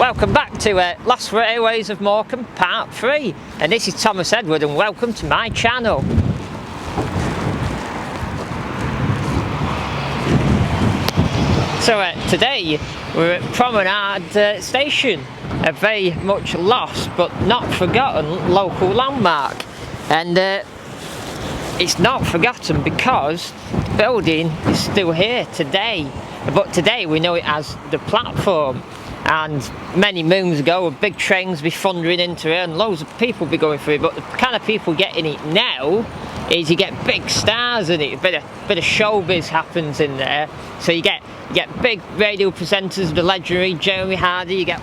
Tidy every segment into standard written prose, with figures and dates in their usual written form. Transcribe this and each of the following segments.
Welcome back to Lost Railways of Morecambe Part 3, and this is Thomas Edward, and welcome to my channel. So today we're at Promenade Station, a very much lost but not forgotten local landmark, and it's not forgotten because the building is still here today, but today we know it as the platform. And many moons ago, big trains be thundering into it and loads of people be going through it, but the kind of people getting it now is you get big stars in it, a bit of showbiz happens in there. So you get big radio presenters, the legendary Jeremy Hardy, you get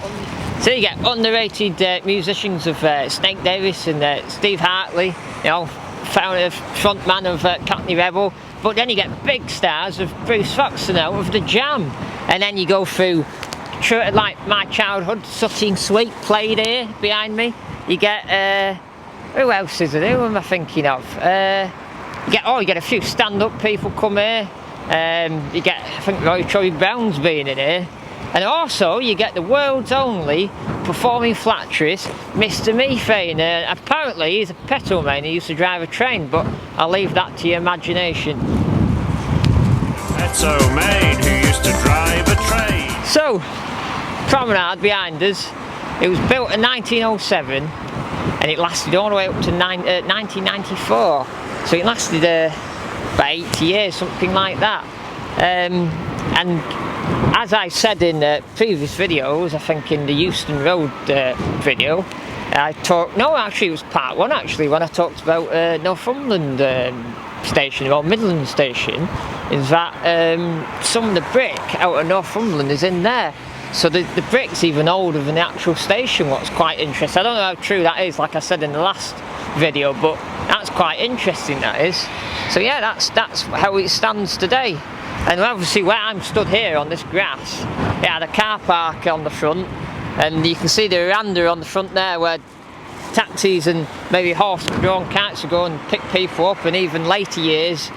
underrated musicians of Snake Davis and Steve Hartley, you know, frontman of Cockney Rebel, but then you get big stars of Bruce Fox and of The Jam, and then you go through like my childhood, Sutty and Sweet played here behind me. You get who else is there? Who am I thinking of? You get a few stand-up people come here. You get, I think, Troy Brown's being in here, and also you get the world's only performing flatterist, Mr. Methane. Apparently he's a petrol man. He used to drive a train, but I'll leave that to your imagination. That's so made who used to drive a train. So, Promenade behind us, it was built in 1907 and it lasted all the way up to 1994, so it lasted about 80 years, something like that. And as I said in previous videos, I think in the Euston Road video, actually it was part 1 actually, when I talked about Northumberland Station, or Midland Station, is that some of the brick out of Northumberland is in there. So the brick's even older than the actual station, what's quite interesting. I don't know how true that is, like I said in the last video, but that's quite interesting, that is. So yeah, that's how it stands today. And obviously where I'm stood here on this grass, it had a car park on the front, and you can see the veranda on the front there where taxis and maybe horse-drawn carts would go and pick people up, and even later years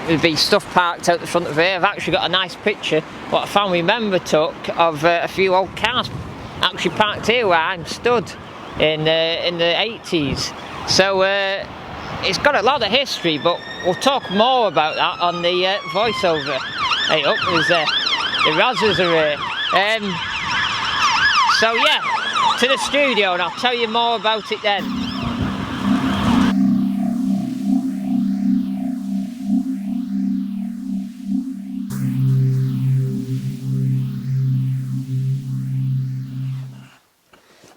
there'd be stuff parked out the front of here. I've actually got a nice picture what a family member took of a few old cars actually parked here where I'm stood in the 80s. So it's got a lot of history, but we'll talk more about that on the voiceover. Hey, up there's the Razzers are here. So yeah, to the studio, and I'll tell you more about it then.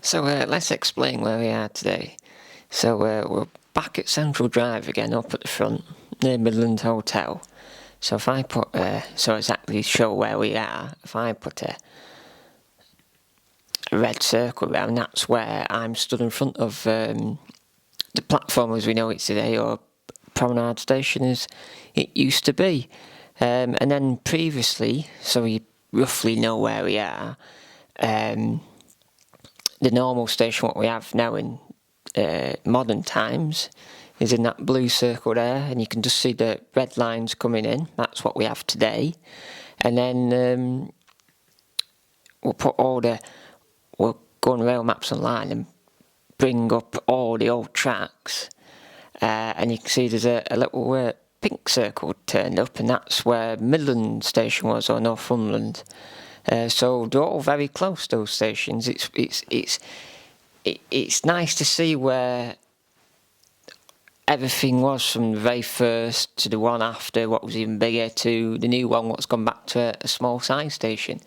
So let's explain where we are today. So we're back at Central Drive again, up at the front, near Midland Hotel. So if I put, so exactly show where we are, if I put a red circle around, that's where I'm stood in front of the platform as we know it today, or Promenade Station as it used to be. And then previously, so you roughly know where we are, the normal station what we have now in modern times is in that blue circle there, and you can just see the red lines coming in. That's what we have today. And then we'll go on Rail Maps Online and bring up all the old tracks, and you can see there's a little pink circle turned up, and that's where Midland Station was, or Northumberland. So they're all very close, those stations. It's nice to see where everything was, from the very first to the one after, what was even bigger, to the new one what's gone back to a small size station.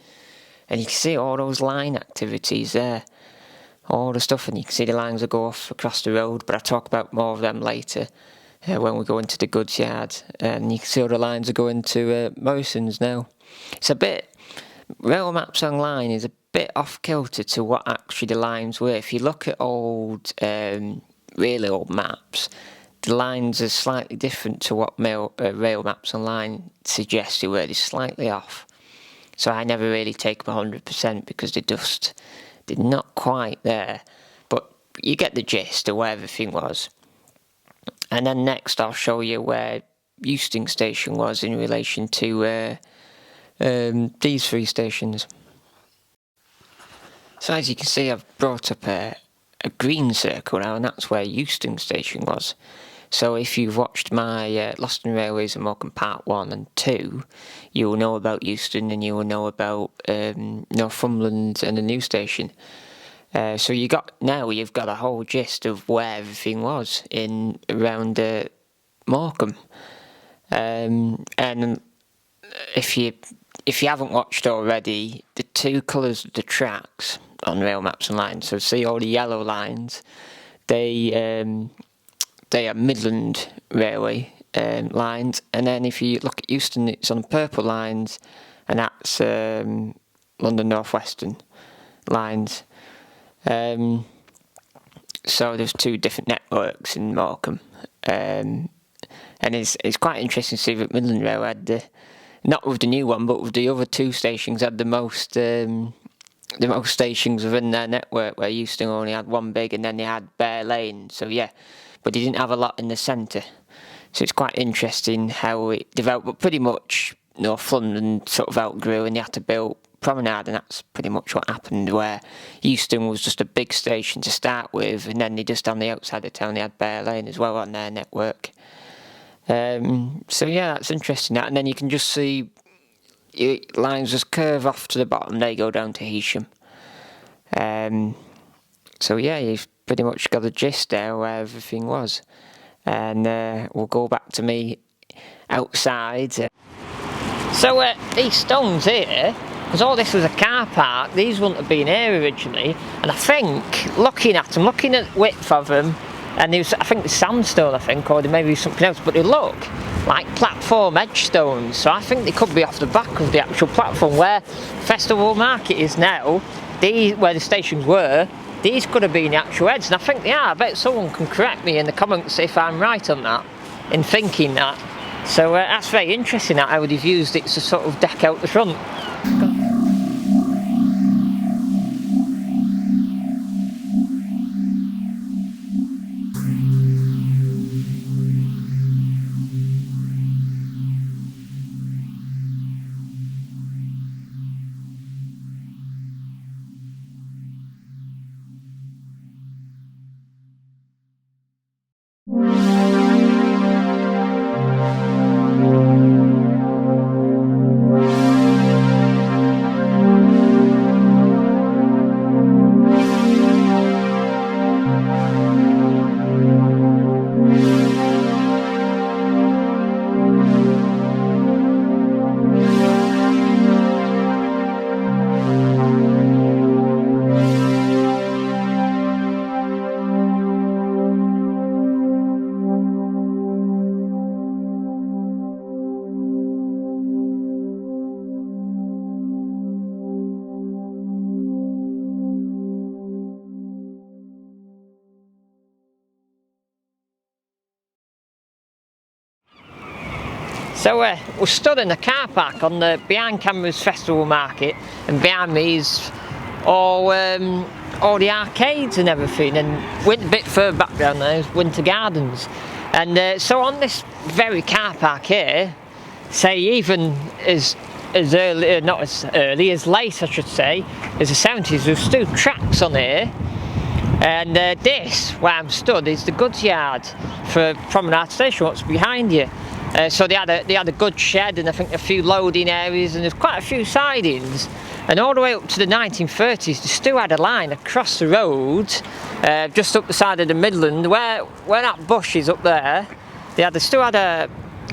And you can see all those line activities there, all the stuff, and you can see the lines that go off across the road, but I'll talk about more of them later when we go into the goods yard. And you can see all the lines that go into Morrison's now. It's a bit, Rail Maps Online is a bit off kilter to what actually the lines were. If you look at old, really old maps, the lines are slightly different to what Rail Maps Online suggests they were. They're slightly off. So I never really take them 100% because they're not quite there. But you get the gist of where everything was. And then next I'll show you where Euston Station was in relation to these three stations. So as you can see, I've brought up a green circle now, and that's where Euston Station was. So if you've watched my Lost in Railways and Morecambe Part 1 and 2, you will know about Euston, and you will know about Northumberland and the new station. So you've got a whole gist of where everything was in around Morecambe. And if you haven't watched already, the two colours of the tracks on rail maps and lines, so see all the yellow lines, they are Midland Railway lines, and then if you look at Euston, it's on purple lines, and that's London North Western lines. So there's two different networks in Morecambe, and it's quite interesting to see that Midland Rail had not with the new one, but with the other two stations, had the most stations within their network, where Euston only had one big, and then they had bare lanes. So yeah, but they didn't have a lot in the centre. So it's quite interesting how it developed. But pretty much Northumberland sort of outgrew, and they had to build Promenade, and that's pretty much what happened, where Euston was just a big station to start with, and then they just on the outside of town they had bare lane as well on their network. So yeah, that's interesting. And then you can just see lines just curve off to the bottom, they go down to Heysham. So yeah, you've pretty much got a gist there where everything was. And we'll go back to me outside. So these stones here, because all this was a car park, these wouldn't have been here originally. And I think, looking at them, looking at the width of them, and there was, I think, the sandstone, or there may be something else, but they look like platform edge stones. So I think they could be off the back of the actual platform where Festival Market is now. These, where the stations were, these could have been the actual edge, and I think they are. I bet someone can correct me in the comments if I'm right on that, in thinking that. So that's very interesting that I would have used it to sort of deck out the front. So we're stood in the car park on the behind Cameron's Festival Market, and behind me is all the arcades and everything, and went a bit further back down there is Winter Gardens. And so on this very car park here, say even as early, not as early, as late I should say, as the 70s, there's still tracks on here. And this, where I'm stood, is the goods yard for Promenade Station, what's behind you. So they had a goods shed, and I think a few loading areas, and there's quite a few sidings. And all the way up to the 1930s, they still had a line across the road, just up the side of the Midland, where that bush is up there. They still had a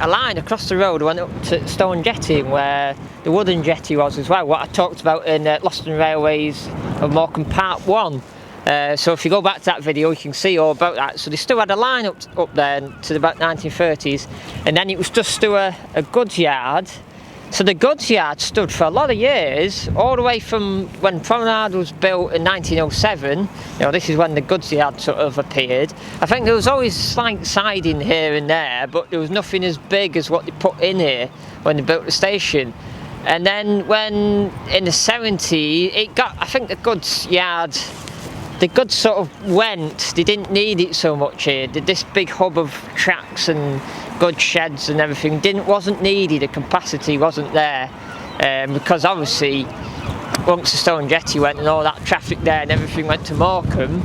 line across the road, went up to Stone Jetty, where the wooden jetty was as well, what I talked about in Lost in Railways of Morecambe Part 1. So if you go back to that video, you can see all about that. So they still had a line up there to about 1930s, and then it was just to a goods yard. So the goods yard stood for a lot of years, all the way from when Promenade was built in 1907. You know, this is when the goods yard sort of appeared. I think there was always slight siding here and there, but there was nothing as big as what they put in here when they built the station. And then when in the 70s, it got, I think the goods yard, the goods sort of went, they didn't need it so much here. This big hub of tracks and goods sheds and everything wasn't needed, the capacity wasn't there, because obviously once the stone jetty went and all that traffic there and everything went to Morecambe,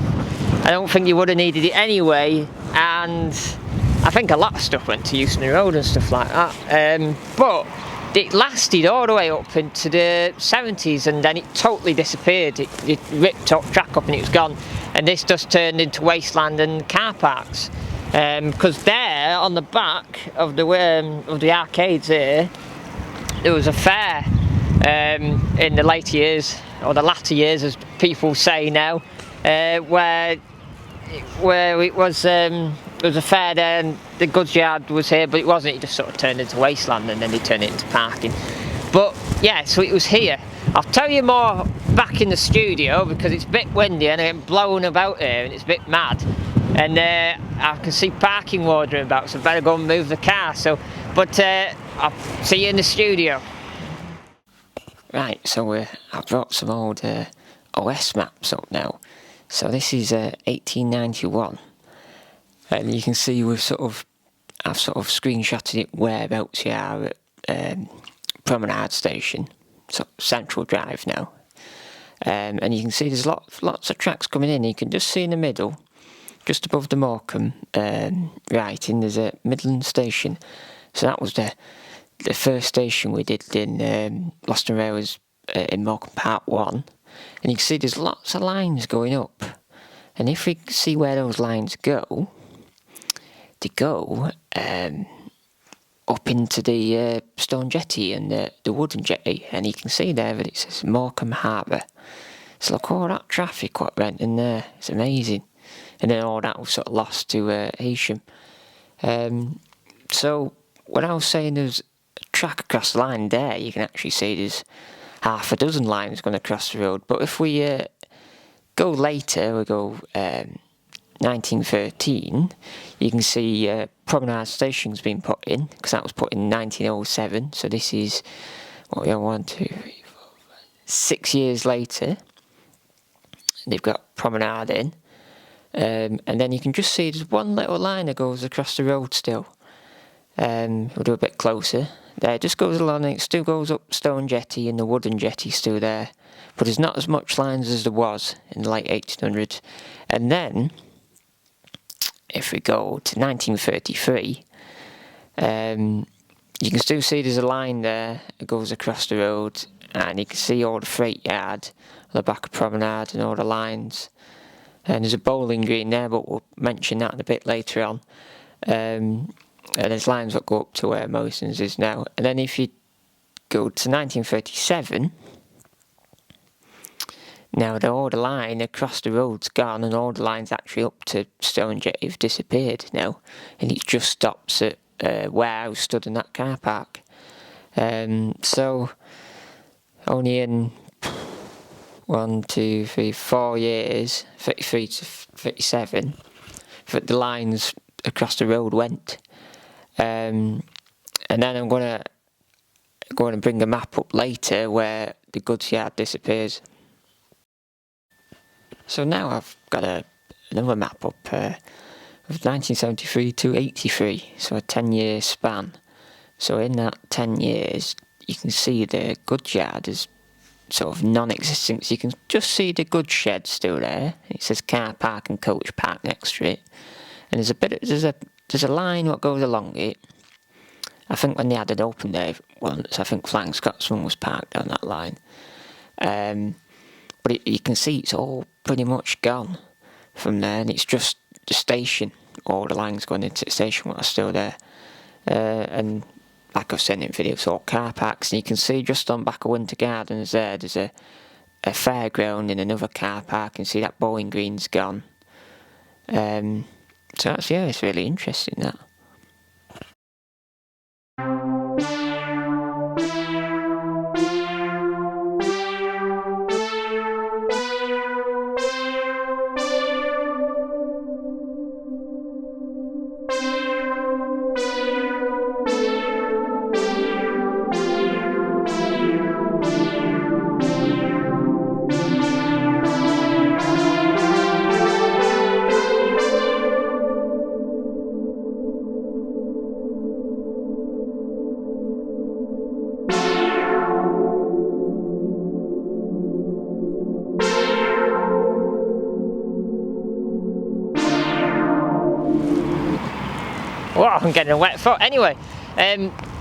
I don't think you would have needed it anyway, and I think a lot of stuff went to Euston Road and stuff like that. But it lasted all the way up into the 70s, and then it totally disappeared. It ripped up track up and it was gone, and this just turned into wasteland and car parks. Because there on the back of the arcades here, there was a fair in the later years, or the latter years as people say now, where it was a fair there and the goods yard was here, but it wasn't. It just sort of turned into wasteland and then they turned it into parking. But yeah, so it was here. I'll tell you more back in the studio because it's a bit windy and I'm blowing about here and it's a bit mad. And I can see parking wandering about, so I better go and move the car. But I'll see you in the studio. Right, so I've brought some old OS maps up now. So this is 1891, and you can see I've sort of screenshotted it whereabouts you are at Promenade Station, so Central Drive now. And you can see there's lots of tracks coming in. You can just see in the middle, just above the Morecambe writing, there's a Midland Station. So that was the first station we did in Lost and Railways in Morecambe Part 1. And you can see there's lots of lines going up. And if we see where those lines go, they go up into the stone jetty and the wooden jetty. And you can see there that it says Morecambe Harbour. So look, all that traffic what went in there. It's amazing. And then all that was sort of lost to Heysham. So when I was saying there's a track across the line there, you can actually see there's half a dozen lines going across the road. But if we go later, we go 1913, you can see Promenade Station's been put in, because that was put in 1907. So this is, what we have, 1, 2, 3, 4, 5, 6 years later. They've got Promenade in. And then you can just see there's one little line that goes across the road still. We'll do a bit closer. There, it just goes along and it still goes up Stone Jetty and the wooden jetty's still there. But there's not as much lines as there was in the late 1800s. And then, if we go to 1933, you can still see there's a line there that goes across the road. And you can see all the freight yard on the back of Promenade and all the lines. And there's a bowling green there, but we'll mention that a bit later on. And there's lines that go up to where Morrison's is now. And then if you go to 1937, now all the line across the road's gone and all the lines actually up to Stone Jetty have disappeared now. And it just stops at where I was stood in that car park. So only in 1, 2, 3, 4 years, 33 to 37, that the lines across the road went. And then I'm going to bring a map up later where the goods yard disappears. So now I've got another map up of 1973 to 83, so a 10-year span. So in that 10 years, you can see the goods yard is sort of non-existent. So you can just see the goods shed still there. It says car park and coach park next to it. And there's a line what goes along it. I think when they had it open there once, I think Flying Scotsman was parked on that line. But you can see it's all pretty much gone from there, and it's just the station. All the lines going into the station what are still there. And like I've said in videos, all car parks, and you can see just on back of Winter Gardens there's a fairground and another car park, and see that bowling green's gone. So that's, yeah, it's really interesting that. Well, I'm getting a wet foot. Anyway,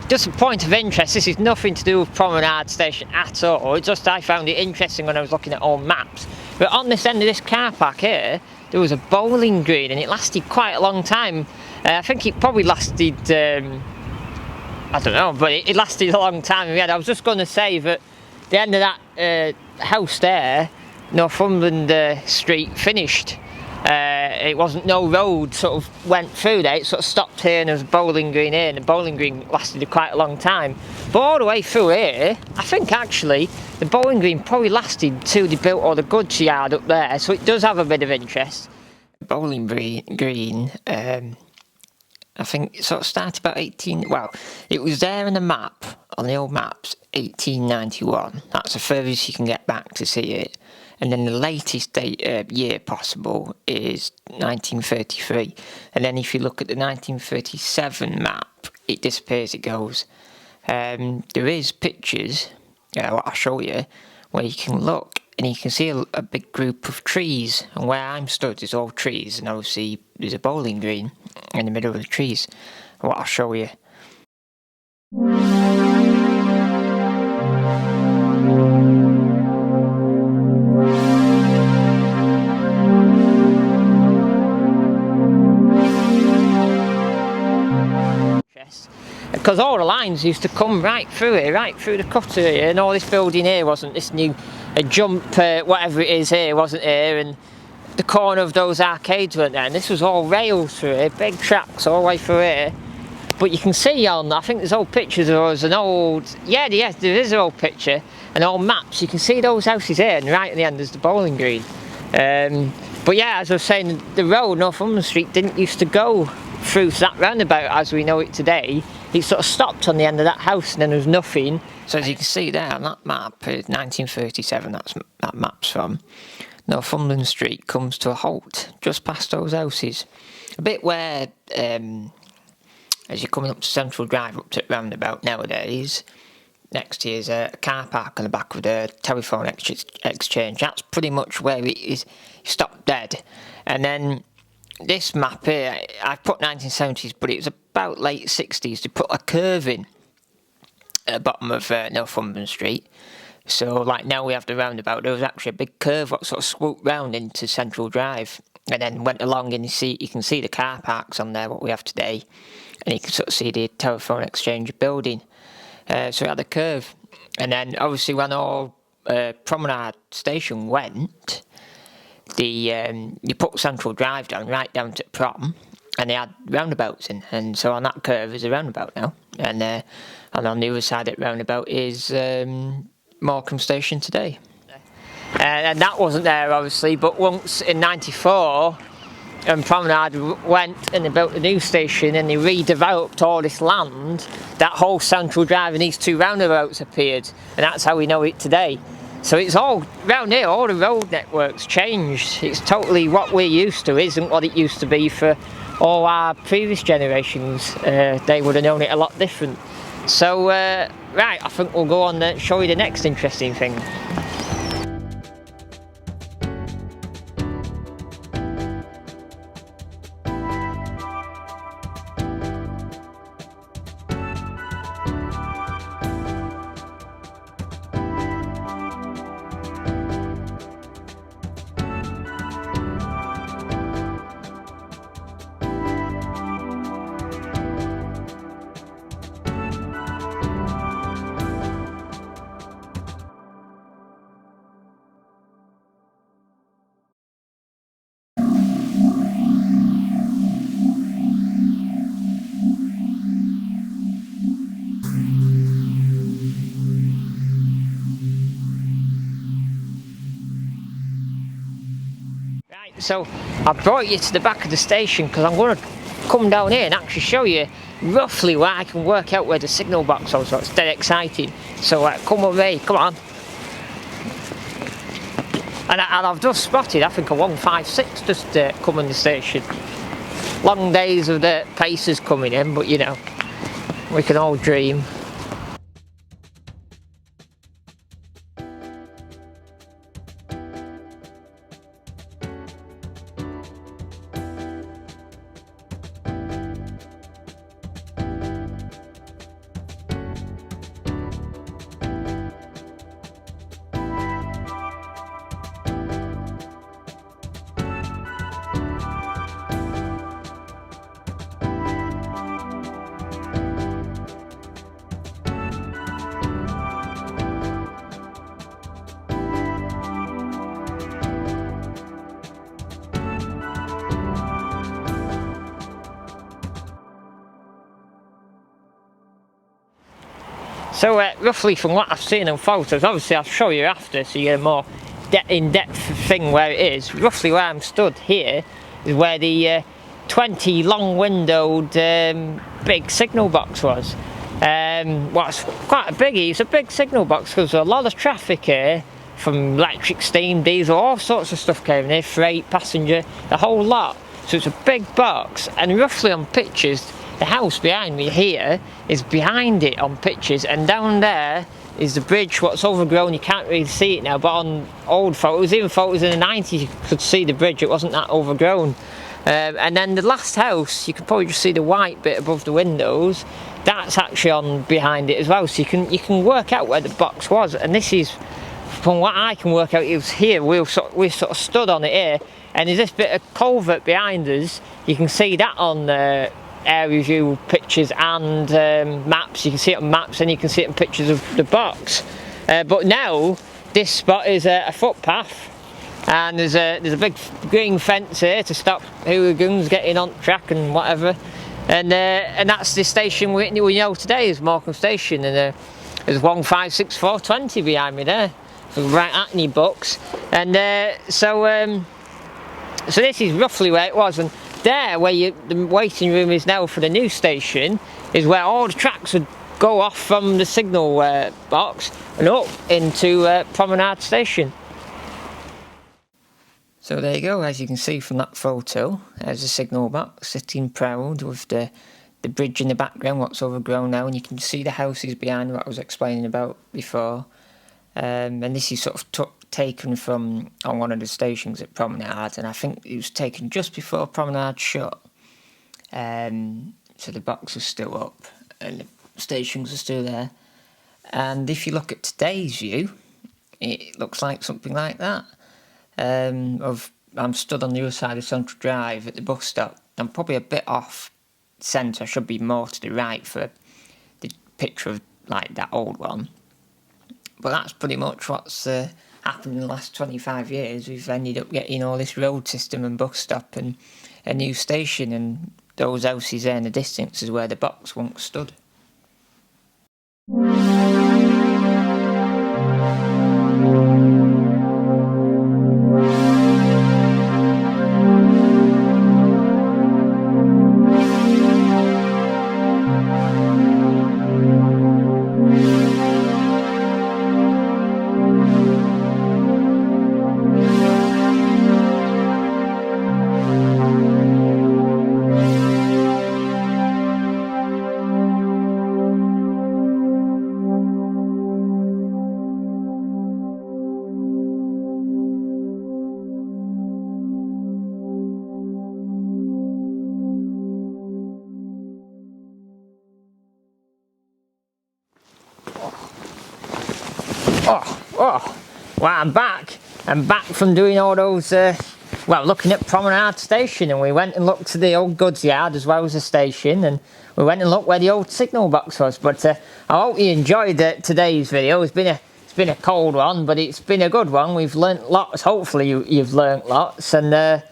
just a point of interest, this is nothing to do with Promenade Station at all. It's just I found it interesting when I was looking at all maps. But on this end of this car park here, there was a bowling green, and it lasted quite a long time. I think it probably lasted, I don't know, but it lasted a long time. I was just going to say that the end of that house there, Northumberland Street, finished. It wasn't, no road sort of went through there, it sort of stopped here and there was a bowling green here, and the bowling green lasted quite a long time. But all the way through here, I think actually the bowling green probably lasted till they built all the goods yard up there, so it does have a bit of interest. Bowling green, I think it sort of started about it was there in the map, on the old maps, 1891. That's the furthest you can get back to see it. And then the latest year possible is 1933. And then if you look at the 1937 map, it disappears, it goes. There is pictures, what I'll show you, where you can look and you can see a big group of trees. And where I'm stood is all trees, and obviously there's a bowling green in the middle of the trees. What I'll show you. Because all the lines used to come right through here, right through the cutter here, and all this building here wasn't, this new jump, whatever it is here, wasn't here, and the corner of those arcades weren't there, and this was all rails through here, big tracks all the way through here. But you can see on, I think there's old pictures of us, an old, yeah, there is an old picture, and old maps, you can see those houses here, and right at the end there's the bowling green. But yeah, as I was saying, the road, Northumberland Street, didn't used to go through that roundabout as we know it today. It sort of stopped on the end of that house and then there was nothing. So as you can see there on that map, 1937, that map's from, Northumberland Street comes to a halt just past those houses. A bit where, as you're coming up to Central Drive, up to the roundabout nowadays, next to is a car park on the back of the telephone exchange. That's pretty much where it is. You stop dead. And then this map here, I put 1970s, but it was about late 60s. They put a curve in at the bottom of Northumberland Street. So, like now we have the roundabout, there was actually a big curve that sort of swooped round into Central Drive, and then went along, and you can see the car parks on there, what we have today, and you can sort of see the telephone exchange building. So it had a curve, and then obviously when all Promenade Station went, you put Central Drive down, right down to Prom, and they had roundabouts in, and so on that curve is a roundabout now, and on the other side of the roundabout is Morecambe Station today. And that wasn't there obviously, but once in '94, and Promenade went and they built a new station and they redeveloped all this land, that whole Central Drive and these two roundabouts appeared, and that's how we know it today. So it's all round here, all the road networks changed. It's totally what we're used to, isn't what it used to be for all our previous generations. They would have known it a lot different. So, right, I think we'll go on and show you the next interesting thing. So I brought you to the back of the station because I'm going to come down here and actually show you roughly where I can work out where the signal box was. So it's dead exciting. So come with me, come on. And I've just spotted, I think, a 156 just coming the station. Long days of the Pacers coming in, but you know, we can all dream. So roughly from what I've seen in photos, obviously I'll show you after so you get a more in-depth thing where it is. Roughly where I'm stood here is where the 20 long-windowed big signal box was. What's quite it's a big signal box because a lot of traffic here from electric, steam, diesel, all sorts of stuff came in here, freight, passenger, the whole lot. So it's a big box, and roughly on pictures, the house behind me here is behind it on pictures, and down there is the bridge, what's overgrown. You can't really see it now, but on old photos, even photos in the 90s, you could see the bridge. It wasn't that overgrown. And then the last house, you can probably just see the white bit above the windows. That's actually on behind it as well, so you can work out where the box was. And this is, from what I can work out, it was here. We sort of stood on it here, and there's this bit of culvert behind us. You can see that on the area view pictures and maps. You can see it on maps, and you can see it in pictures of the box. But now this spot is a footpath, and there's a big green fence here to stop hooligans getting on track and whatever. And that's the station we know today is Morecambe Station, and there's 156420 behind me there for right Hackney books. And so this is roughly where it was, and there where the waiting room is now for the new station is where all the tracks would go off from the signal box and up into Promenade Station. So there you go, as you can see from that photo, there's a signal box sitting proud with the bridge in the background, what's overgrown now, and you can see the houses behind what I was explaining about before. And this is sort of taken from on one of the stations at Promenade, and I think it was taken just before Promenade shut. So the box was still up and the stations are still there. And if you look at today's view, it looks like something like that. I'm stood on the other side of Central Drive at the bus stop. I'm probably a bit off centre. I should be more to the right for the picture of like that old one. But that's pretty much what's happened in the last 25 years. We've ended up getting all this road system and bus stop and a new station, and those houses there in the distance is where the box once stood. Well, I'm back. I'm back from doing all those, looking at Promenade Station, and we went and looked at the old goods yard as well as the station, and we went and looked where the old signal box was. But I hope you enjoyed today's video. It's been a cold one, but it's been a good one. We've learnt lots. Hopefully you've learnt lots, and I'd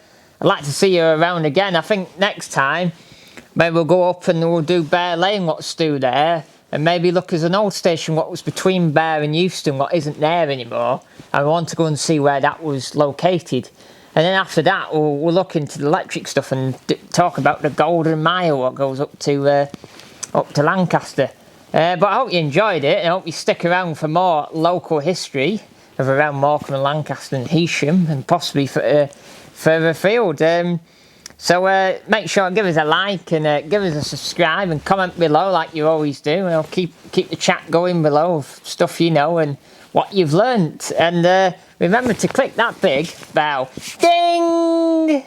like to see you around again. I think next time maybe we'll go up and we'll do Bear Lane, what's through there. And maybe look as an old station what was between Bear and Euston, what isn't there anymore. I want to go and see where that was located. And then after that, we'll look into the electric stuff and talk about the Golden Mile, what goes up to Lancaster. But I hope you enjoyed it, and I hope you stick around for more local history of around Morecambe and Lancaster and Heysham, and possibly further afield. So make sure and give us a like, and give us a subscribe, and comment below like you always do, and I'll keep the chat going below of stuff you know and what you've learnt. And remember to click that big bell. Ding!